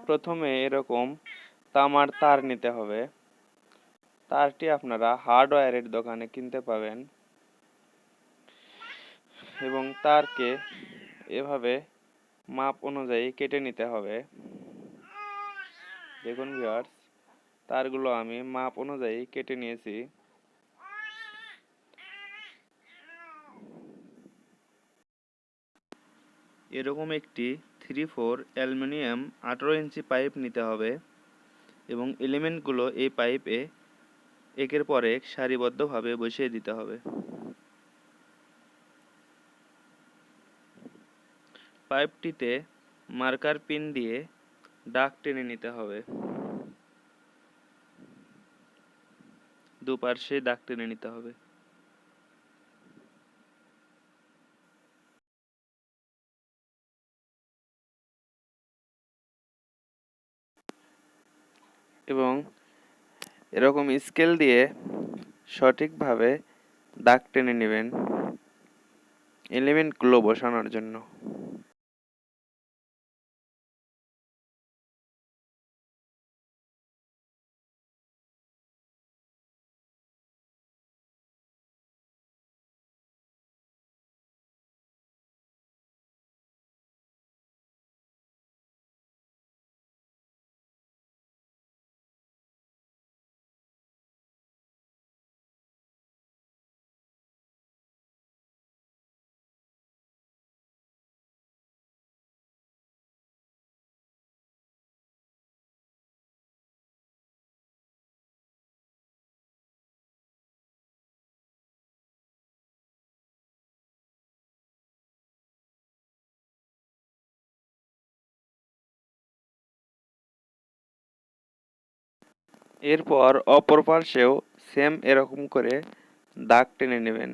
প্রথমে এরকম তামার তার নিতে হবে। তারটি আপনারা হার্ডওয়্যারের দোকানে কিনতে পাবেন এবং তারকে এভাবে মাপ অনুযায়ী কেটে নিতে হবে। দেখুন ভিউয়ার্স, তারগুলো আমি মাপ অনুযায়ী কেটে নিয়েছি। এরকম একটি 3/4 অ্যালুমিনিয়াম 18 ইঞ্চি পাইপ নিতে হবে এবং এলিমেন্টগুলো এই পাইপে একের পর এক সারিবদ্ধভাবে বসিয়ে দিতে হবে। পাইপটিতে মার্কার পিন দিয়ে দাগ টেনে নিতে হবে। দুপাশে দাগ টেনে নিতে হবে। এবং এরকম স্কেল দিয়ে সঠিকভাবে দাগ টেনে নেবেন এলিমেন্টগুলো বসানোর জন্য। এরপর অপর পাশেও সেম এরকম করে দাগ টেনে নেবেন।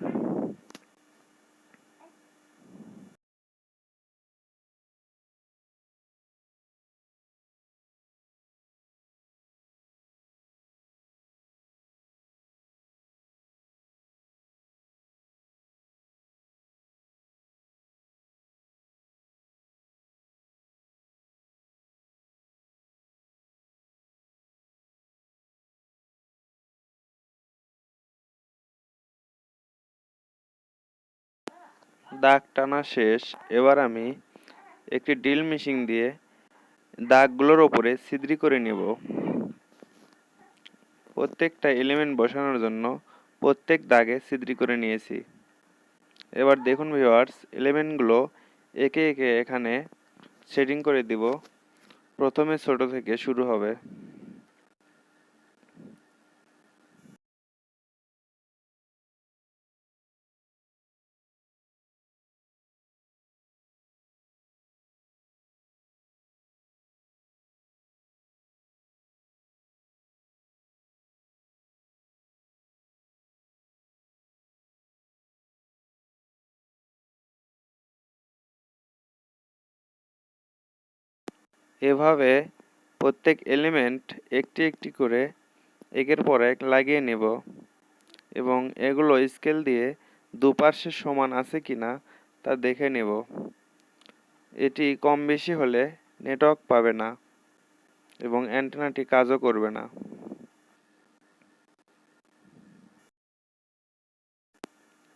দাগ টানা শেষ। এবার আমি একটি ড্রিল মেশিন দিয়ে দাগগুলোর উপরে ছিদ্র করে নেব। প্রত্যেকটা এলিমেন্ট বসানোর জন্য প্রত্যেক দাগে ছিদ্র করে নিয়েছি। এবার দেখুন ভিউয়ার্স, এলিমেন্টগুলো একে একে এখানে সেটিং করে দিব। প্রথমে ছোট থেকে শুরু হবে। এভাবে প্রত্যেক এলিমেন্ট একটি একটি করে একের পর এক লাগিয়ে নেব এবং এগুলো স্কেল দিয়ে দুপাশে সমান আছে কিনা তা দেখে নেব। এটি কম বেশি হলে নেটওয়ার্ক পাবে না এবং অ্যান্টেনাটি কাজও করবে না।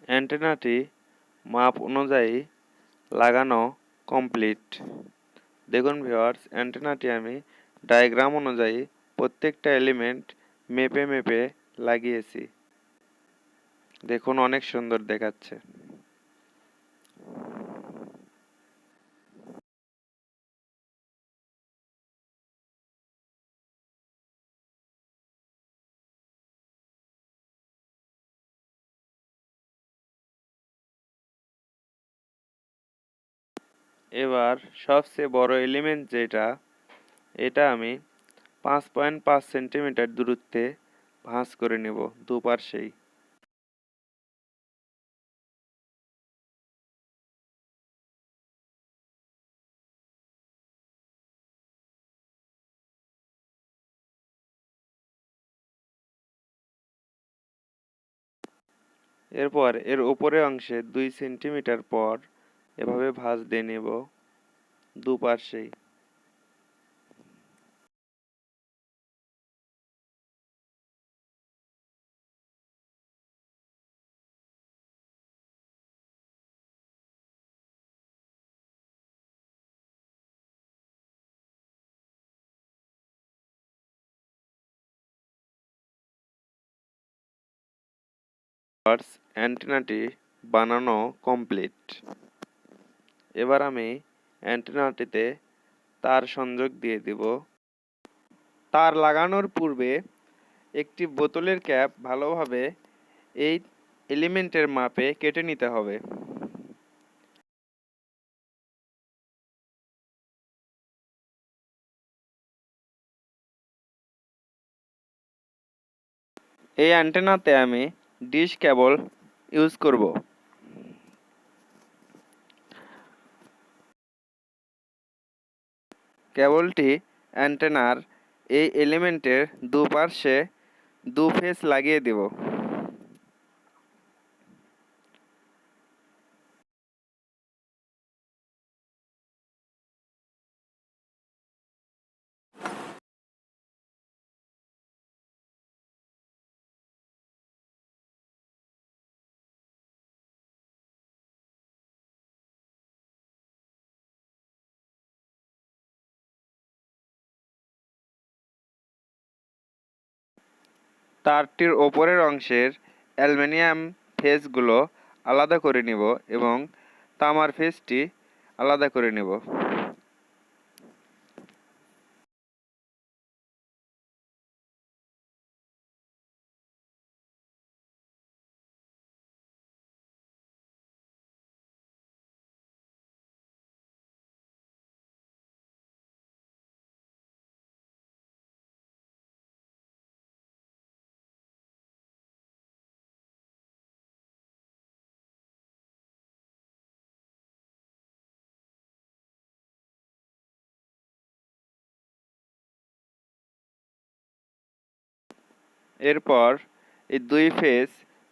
অ্যান্টেনাটি মাপ অনুযায়ী লাগানো কমপ্লিট। দেখুন ভিউয়ার্স, অ্যান্টেনাটি আমি ডায়াগ্রাম অনুযায়ী প্রত্যেকটা এলিমেন্ট মেপে মেপে লাগিয়েছি। দেখুন অনেক সুন্দর দেখাচ্ছে। এবার সবচেয়ে বড় এলিমেন্ট যেটা, এটা আমি 5.5 সেন্টিমিটার দূরত্বে ভাঁজ করে নেব দুপাশেই। এরপর এর উপরের অংশে 2 সেন্টিমিটার পর এভাবে ভাঁজ দিয়ে নেব দুপাশেই। অ্যান্টেনাটি বানানো কমপ্লিট। এবার আমি অ্যান্টেনাটিতে তার সংযোগ দিয়ে দিব। তার লাগানোর পূর্বে একটি বোতলের ক্যাপ ভালোভাবে এই এলিমেন্টের মাপে কেটে নিতে হবে। এই অ্যান্টেনাতে আমি ডিশ কেবল ইউজ করব। কেবলটি অ্যান্টেনার এই এলিমেন্টের দুপার্শ্বে দু ফেস লাগিয়ে দেব। তারটির ওপরের অংশের অ্যালুমিনিয়াম ফেসগুলো আলাদা করে নিব এবং তামার ফেসটি আলাদা করে নেব। এরপর এই দুই ফেস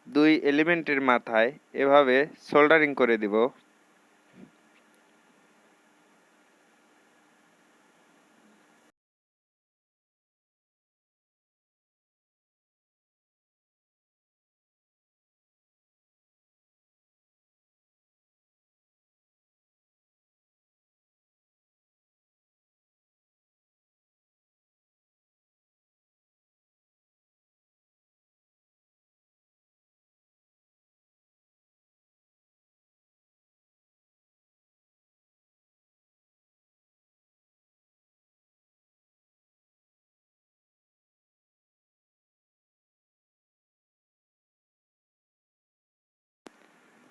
দুই এলিমেন্টের মাথায় এভাবে সোল্ডারিং করে দিব।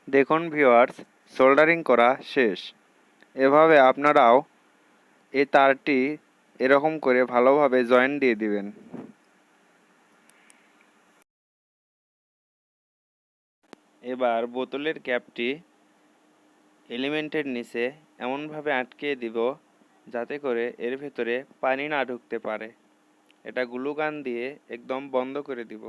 দেখুন ভিউয়ার্স, সোল্ডারিং করা শেষ। এভাবে আপনারাও এই তারটি এরকম করে ভালোভাবে জয়েন দিয়ে দিবেন। এবার বোতলের ক্যাপটি এলিমেন্টের নিচে এমনভাবে আটকে দিব যাতে করে এর ভেতরে পানি না ঢুকতে পারে। এটা গ্লু গান দিয়ে একদম বন্ধ করে দিব।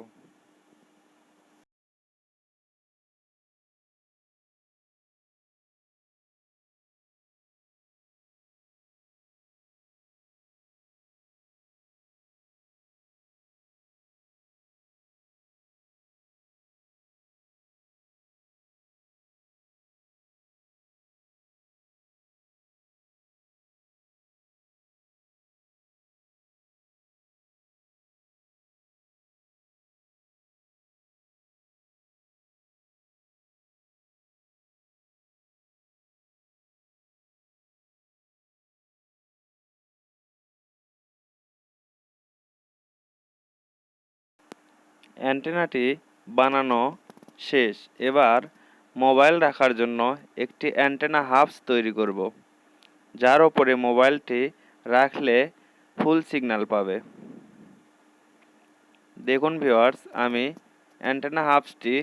অ্যান্টেনাটি বানানো শেষ। এবার মোবাইল রাখার জন্য একটি অ্যান্টেনা হাবস তৈরি করব, যার ওপরে মোবাইলটি রাখলে ফুল সিগন্যাল পাবে। দেখুন ভিউয়ার্স, আমি অ্যান্টেনা হাবসটি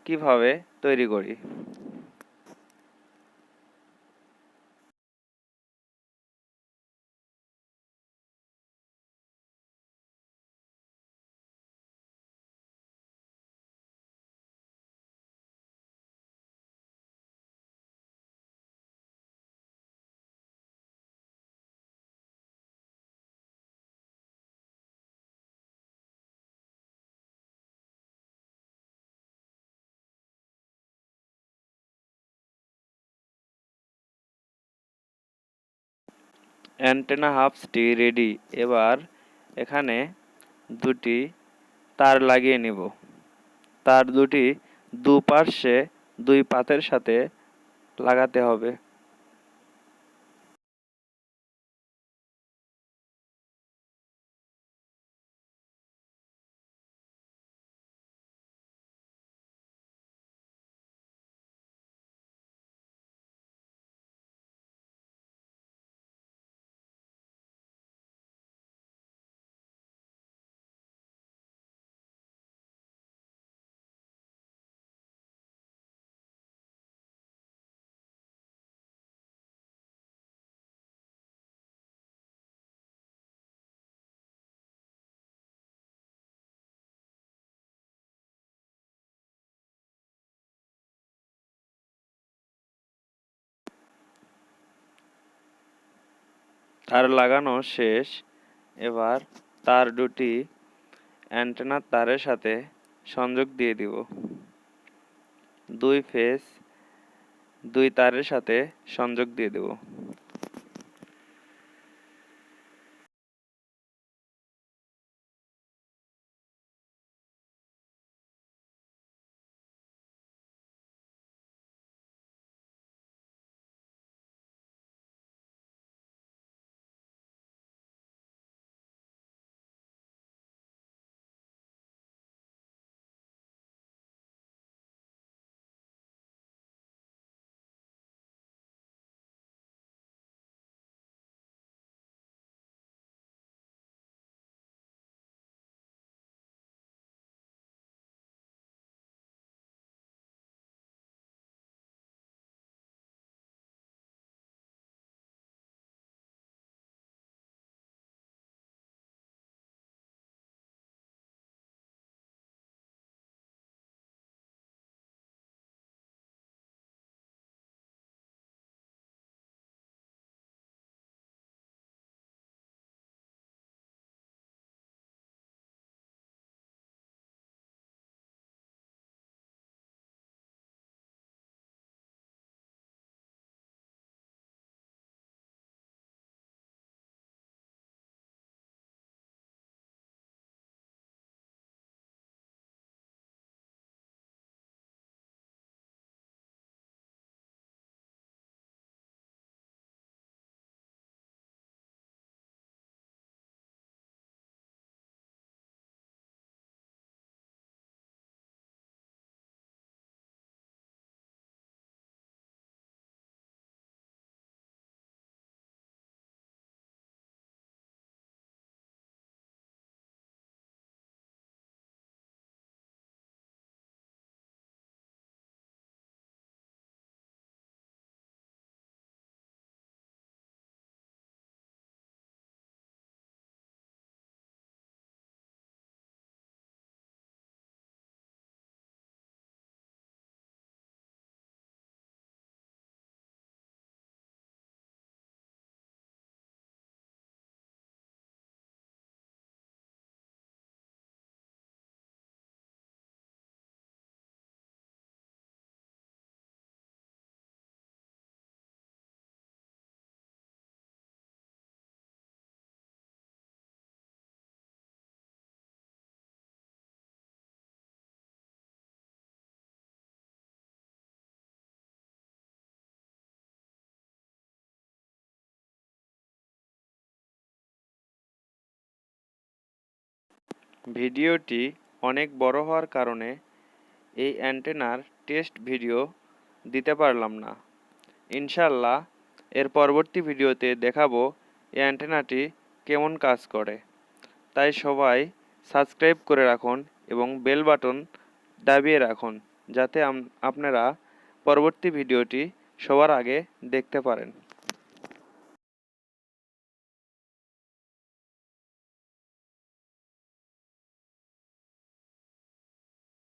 কিভাবে তৈরি করি। অ্যান্টেনা হাবসটি রেডি। এবার এখানে দুটি তার লাগিয়ে নিব। তার দুটি দুপার্শ্বে দুই পাতের সাথে লাগাতে হবে। তার লাগানো শেষ। এবার তার দুটি অ্যান্টেনার তারের সাথে সংযোগ দিয়ে দিব। দুই ফেজ দুই তারের সাথে সংযোগ দিয়ে দেব। ভিডিওটি অনেক বড় হওয়ার কারণে এই অ্যান্টেনার টেস্ট ভিডিও দিতে পারলাম না। ইনশাআল্লাহ এর পরবর্তী ভিডিওতে দেখাবো এই অ্যান্টেনাটি কেমন কাজ করে। তাই সবাই সাবস্ক্রাইব করে রাখুন এবং বেল বাটন দাবিয়ে রাখুন, যাতে আপনারা পরবর্তী ভিডিওটি সবার আগে দেখতে পারেন।